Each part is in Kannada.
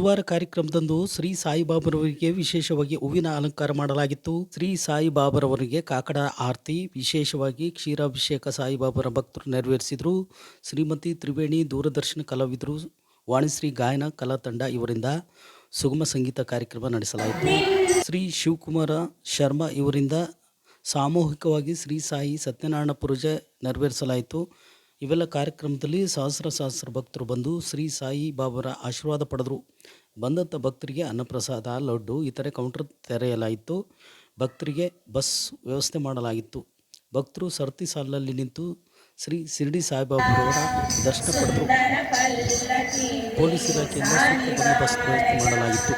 ಬುಧವಾರ ಕಾರ್ಯಕ್ರಮದಂದು ಶ್ರೀ ಸಾಯಿಬಾಬರವರಿಗೆ ವಿಶೇಷವಾಗಿ ಹೂವಿನ ಅಲಂಕಾರ ಮಾಡಲಾಗಿತ್ತು. ಶ್ರೀ ಸಾಯಿಬಾಬರವರಿಗೆ ಕಾಕಡ ಆರತಿ, ವಿಶೇಷವಾಗಿ ಕ್ಷೀರಾಭಿಷೇಕ ಸಾಯಿಬಾಬರ ಭಕ್ತರು ನೆರವೇರಿಸಿದರು. ಶ್ರೀಮತಿ ತ್ರಿವೇಣಿ ದೂರದರ್ಶನ ಕಲಾವಿದರು, ವಾಣಿಶ್ರೀ ಗಾಯನ ಕಲಾ ತಂಡ ಇವರಿಂದ ಸುಗಮ ಸಂಗೀತ ಕಾರ್ಯಕ್ರಮ ನಡೆಸಲಾಯಿತು. ಶ್ರೀ ಶಿವಕುಮಾರ ಶರ್ಮಾ ಇವರಿಂದ ಸಾಮೂಹಿಕವಾಗಿ ಶ್ರೀ ಸಾಯಿ ಸತ್ಯನಾರಾಯಣ ಪೂಜೆ ನೆರವೇರಿಸಲಾಯಿತು. ಇವೆಲ್ಲ ಕಾರ್ಯಕ್ರಮದಲ್ಲಿ ಸಹಸ್ರ ಭಕ್ತರು ಬಂದು ಶ್ರೀ ಸಾಯಿ ಬಾಬರ ಆಶೀರ್ವಾದ ಪಡೆದರು. ಬಂದಂಥ ಭಕ್ತರಿಗೆ ಅನ್ನಪ್ರಸಾದ, ಲಡ್ಡು ಇತರೆ ಕೌಂಟರ್ ತೆರೆಯಲಾಯಿತು. ಭಕ್ತರಿಗೆ ಬಸ್ ವ್ಯವಸ್ಥೆ ಮಾಡಲಾಗಿತ್ತು. ಭಕ್ತರು ಸರತಿ ಸಾಲಿನಲ್ಲಿ ನಿಂತು ಶ್ರೀ ಶಿರಡಿ ಸಾಯಿಬಾಬರವರ ದರ್ಶನ ಪಡೆದರು. ಪೊಲೀಸ್ ಇಲಾಖೆಯಿಂದ ಸೂಕ್ತ ಬಂದೋಬಸ್ತ್ ವ್ಯವಸ್ಥೆ ಮಾಡಲಾಗಿತ್ತು.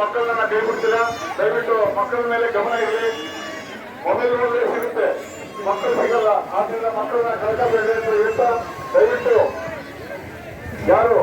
ಮಕ್ಕಳನ್ನ ಕೈಬಿಡ್ತೀರಾ? ದಯವಿಟ್ಟು ಮಕ್ಕಳ ಮೇಲೆ ಗಮನ ಇರಲಿ. ಮೊಬೈಲ್ ಸಿಗುತ್ತೆ, ಮಕ್ಕಳು ಸಿಗಲ್ಲ. ಆದ್ರಿಂದ ಮಕ್ಕಳನ್ನ ಕಳ್ಕೋಬೇಡಿ ಅಂತ ಹೇಳ್ತಾ ದಯವಿಟ್ಟು ಯಾರು